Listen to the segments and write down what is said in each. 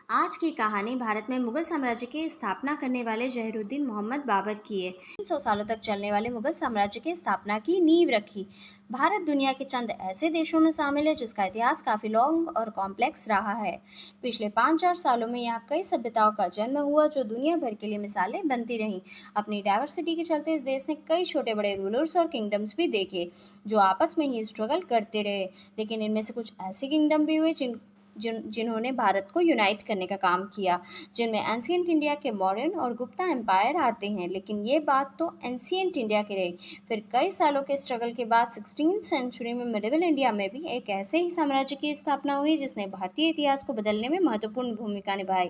आज की कहानी भारत में मुगल साम्राज्य की स्थापना करने वाले जहीरुद्दीन मोहम्मद बाबर की है। 300 सालों तक चलने वाले मुगल साम्राज्य की स्थापना की नींव रखी। भारत दुनिया के चंद ऐसे देशों में शामिल है जिसका इतिहास काफी लॉन्ग और कॉम्प्लेक्स रहा है। पिछले 5-4 सालों में यहाँ कई सभ्यताओं का जन्म हुआ जो दुनिया भर के लिए मिसालें बनती रहीं। अपनी डाइवर्सिटी के चलते इस देश ने कई छोटे बड़े रूलर्स और किंगडम्स भी देखे जो आपस में ही स्ट्रगल करते रहे, लेकिन इनमें से कुछ ऐसे किंगडम भी हुए जिन्होंने भारत को यूनाइट करने का काम किया, जिनमें एंशिएंट इंडिया के मौर्यन और गुप्ता एम्पायर आते हैं। लेकिन ये बात तो एंशिएंट इंडिया की रही। फिर कई सालों के स्ट्रगल के बाद 16वीं सेंचुरी में मिडिवल इंडिया में भी एक ऐसे ही साम्राज्य की स्थापना हुई जिसने भारतीय इतिहास को बदलने में महत्वपूर्ण भूमिका निभाई।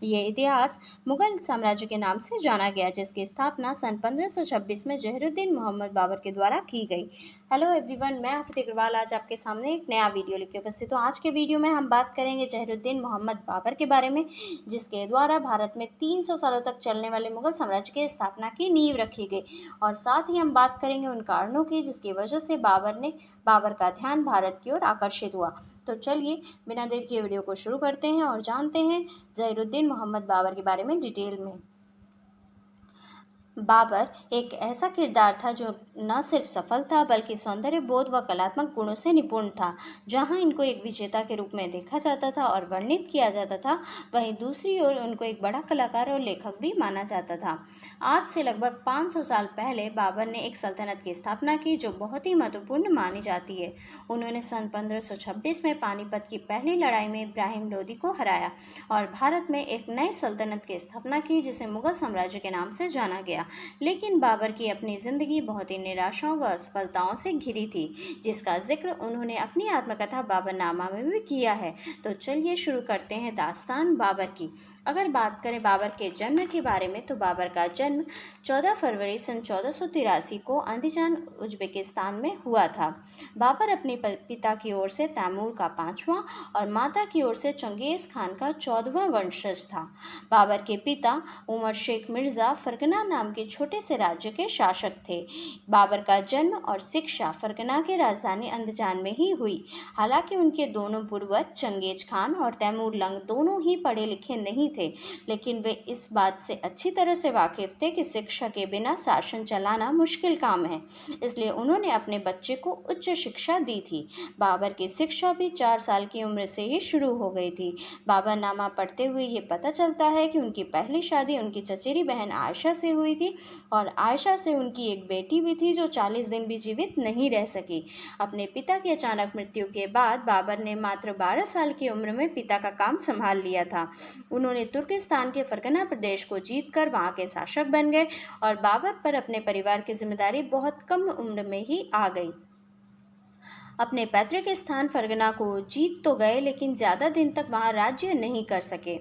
ये इतिहास मुगल साम्राज्य के नाम से जाना गया, जिसकी स्थापना सन 1526 में जहीरुद्दीन मोहम्मद बाबर के द्वारा की गई। हेलो एवरीवन, मैं आकृति अग्रवाल आज आपके सामने एक नया वीडियो लेकर उपस्थित हूँ। आज के वीडियो में हम बात करेंगे जहीरुद्दीन मोहम्मद बाबर के बारे में, जिसके द्वारा भारत में 300 सालों तक चलने वाले मुगल साम्राज्य की स्थापना की नींव रखी गई। और साथ ही हम बात करेंगे उन कारणों की जिसकी वजह से बाबर का ध्यान भारत की ओर आकर्षित हुआ। तो चलिए बिना देर किए वीडियो को शुरू करते हैं और जानते हैं जहीरुद्दीन मोहम्मद बाबर के बारे में डिटेल में। बाबर एक ऐसा किरदार था जो न सिर्फ सफल था बल्कि सौंदर्य बोध व कलात्मक गुणों से निपुण था। जहां इनको एक विजेता के रूप में देखा जाता था और वर्णित किया जाता था, वहीं दूसरी ओर उनको एक बड़ा कलाकार और लेखक भी माना जाता था। आज से लगभग 500 साल पहले बाबर ने एक सल्तनत की स्थापना की जो बहुत ही महत्वपूर्ण मानी जाती है। उन्होंने सन 1526 में पानीपत की पहली लड़ाई में इब्राहिम लोदी को हराया और भारत में एक नई सल्तनत की स्थापना की जिसे मुगल साम्राज्य के नाम से जाना गया। लेकिन बाबर की अपनी जिंदगी बहुत ही निराशाओं व असफलताओं से घिरी थी, जिसका जिक्र उन्होंने अपनी आत्मकथा बाबरनामा में भी किया है। तो चलिए शुरू करते हैं दास्तान बाबर की। अगर बात करें बाबर के जन्म के बारे में तो बाबर का जन्म 14 फरवरी सन 1483 को अंदीजान उज्बेकिस्तान में हुआ था। बाबर अपने पिता की ओर से तैमूर का 5वां और माता की ओर से चंगेज खान का 14वां वंशज था। बाबर के पिता उमर शेख मिर्जा फरगना नाम के छोटे से राज्य के शासक थे। बाबर का जन्म और शिक्षा फरगना के राजधानी अंदजान में ही हुई। हालांकि उनके दोनों पूर्वज चंगेज खान और तैमूर लंग दोनों ही पढ़े लिखे नहीं थे, लेकिन वे इस बात से अच्छी तरह से वाकिफ थे कि शिक्षा के बिना शासन चलाना मुश्किल काम है, इसलिए उन्होंने अपने बच्चे को उच्च शिक्षा दी थी। बाबर की शिक्षा भी 4 साल की उम्र से ही शुरू हो गई थी। बाबरनामा पढ़ते हुए ये पता चलता है कि उनकी पहली शादी उनकी चचेरी बहन आयशा से हुई थी और आयशा से उनकी एक बेटी भी थी जो 40 दिन भी जीवित नहीं रह सकी। अपने पिता की अचानक मृत्यु के बाद बाबर ने मात्र 12 साल की उम्र में पिता का काम संभाल लिया था। उन्होंने तुर्किस्तान के फरगना प्रदेश को जीतकर वहां के शासक बन गए और बाबर पर अपने परिवार की जिम्मेदारी बहुत कम उम्र में ही आ गई। अपने पैतृक स्थान फरगना को जीत तो गए, लेकिन ज़्यादा दिन तक वहां राज्य नहीं कर सके।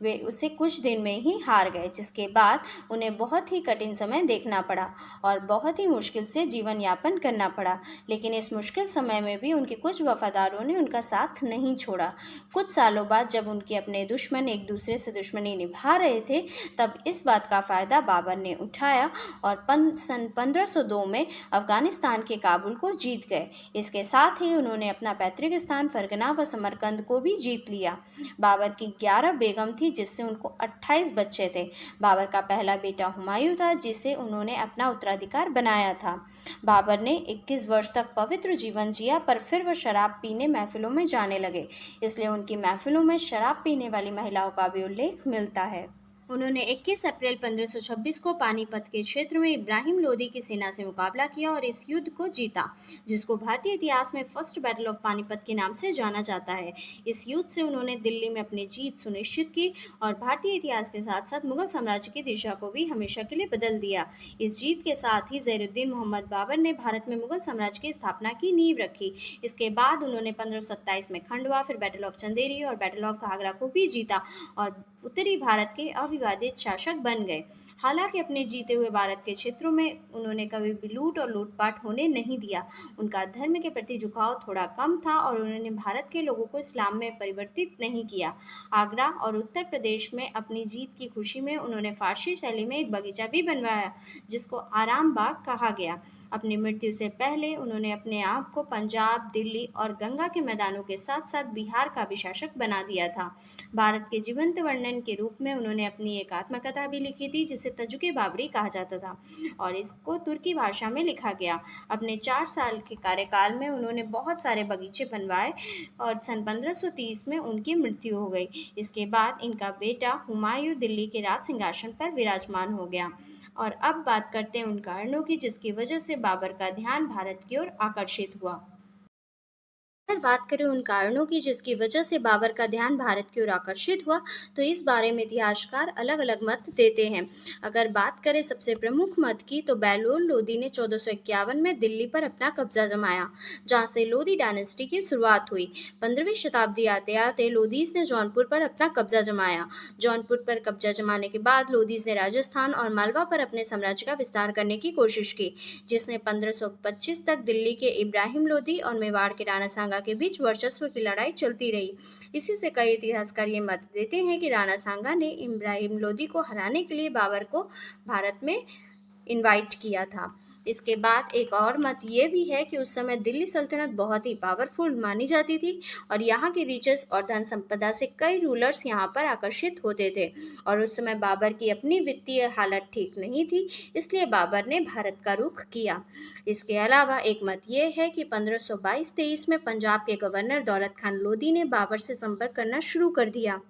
वे उसे कुछ दिन में ही हार गए, जिसके बाद उन्हें बहुत ही कठिन समय देखना पड़ा और बहुत ही मुश्किल से जीवन यापन करना पड़ा। लेकिन इस मुश्किल समय में भी उनके कुछ वफादारों ने उनका साथ नहीं छोड़ा। कुछ सालों बाद जब उनके अपने दुश्मन एक दूसरे से दुश्मनी निभा रहे थे, तब इस बात का फ़ायदा बाबर ने उठाया और सन 1502 में अफगानिस्तान के काबुल को जीत गए। इसके साथ ही उन्होंने अपना पैतृक स्थान फरगना व समरकंद को भी जीत लिया। बाबर की 11 बेगम थी जिससे उनको 28 बच्चे थे। बाबर का पहला बेटा हुमायूं था जिसे उन्होंने अपना उत्तराधिकार बनाया था। बाबर ने 21 वर्ष तक पवित्र जीवन जिया, पर फिर वह शराब पीने महफिलों में जाने लगे, इसलिए उनकी महफिलों में शराब पीने वाली महिलाओं का भी उल्लेख मिलता है। उन्होंने 21 अप्रैल 1526 को पानीपत के क्षेत्र में इब्राहिम लोदी की सेना से मुकाबला किया और इस युद्ध को जीता, जिसको भारतीय इतिहास में फर्स्ट बैटल ऑफ पानीपत के नाम से जाना जाता है। इस युद्ध से उन्होंने दिल्ली में अपनी जीत सुनिश्चित की और भारतीय इतिहास के साथ साथ मुगल साम्राज्य की दिशा को भी हमेशा के लिए बदल दिया। इस जीत के साथ ही जहीरुद्दीन मोहम्मद बाबर ने भारत में मुगल साम्राज्य की स्थापना की नींव रखी। इसके बाद उन्होंने 1527 में खंडवा, फिर बैटल ऑफ चंदेरी और बैटल ऑफ घाघरा को भी जीता और उत्तरी भारत के अविवादित शासक बन गए। हालांकि अपने जीते हुए भारत के क्षेत्रों में उन्होंने कभी भी लूट और लूटपाट होने नहीं दिया। उनका धर्म के प्रति झुकाव थोड़ा कम था और उन्होंने भारत के लोगों को इस्लाम में परिवर्तित नहीं किया। आगरा और उत्तर प्रदेश में अपनी जीत की खुशी में उन्होंने फारसी शैली में एक बगीचा भी बनवाया, जिसको आराम बाग कहा गया। अपनी मृत्यु से पहले उन्होंने अपने आप को पंजाब, दिल्ली और गंगा के मैदानों के साथ साथ बिहार का भी शासक बना दिया था। भारत के जीवंत वर्णन के रूप में उन्होंने अपनी एक आत्मकथा भी लिखी थी, जिसे तजुके बाबरी कहा जाता था और इसको तुर्की भाषा में लिखा गया। अपने 4 साल के कार्यकाल में उन्होंने बहुत सारे बगीचे बनवाए और सन 1530 में उनकी मृत्यु हो गई। इसके बाद इनका बेटा हुमायूं दिल्ली के राज सिंहासन पर विराजमान हो गया। और अब बात करते हैं उन कारणों की जिसकी वजह से बाबर का ध्यान भारत की ओर आकर्षित हुआ। अगर बात करें उन कारणों की जिसकी वजह से बाबर का ध्यान भारत की ओर आकर्षित हुआ, तो इस बारे में इतिहासकार अलग अलग मत देते हैं। अगर बात करें सबसे प्रमुख मत की, तो बेलोल लोदी ने 1451 में दिल्ली पर अपना कब्जा जमाया, जहां से लोदी डायनेस्टी की शुरुआत हुई। 15वीं शताब्दी आते आते लोदीज ने जौनपुर पर अपना कब्जा जमाया। जौनपुर पर कब्जा जमाने के बाद लोदीज ने राजस्थान और मालवा पर अपने साम्राज्य का विस्तार करने की कोशिश की, जिसने 1525 तक दिल्ली के इब्राहिम लोदी और मेवाड़ के राणा सांगा के बीच वर्चस्व की लड़ाई चलती रही। इसी से कई इतिहासकार ये मत देते हैं कि राणा सांगा ने इब्राहिम लोदी को हराने के लिए बाबर को भारत में इनवाइट किया था। इसके बाद एक और मत ये भी है कि उस समय दिल्ली सल्तनत बहुत ही पावरफुल मानी जाती थी और यहाँ के रिचेस और धन संपदा से कई रूलर्स यहाँ पर आकर्षित होते थे और उस समय बाबर की अपनी वित्तीय हालत ठीक नहीं थी, इसलिए बाबर ने भारत का रुख किया। इसके अलावा एक मत ये है कि 1522-23 में पंजाब के गवर्नर दौलत खान लोदी ने बाबर से संपर्क करना शुरू कर दिया।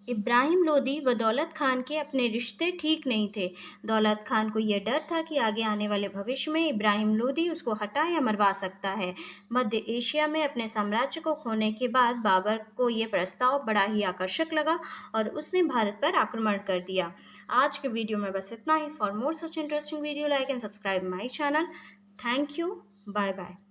इब्राहिम लोदी व दौलत खान के अपने रिश्ते ठीक नहीं थे। दौलत खान को यह डर था कि आगे आने वाले भविष्य में इब्राहिम लोदी उसको हटा या मरवा सकता है। मध्य एशिया में अपने साम्राज्य को खोने के बाद बाबर को यह प्रस्ताव बड़ा ही आकर्षक लगा और उसने भारत पर आक्रमण कर दिया। आज के वीडियो में बस इतना ही। For more such interesting video, like and subscribe my channel. Thank you. Bye bye.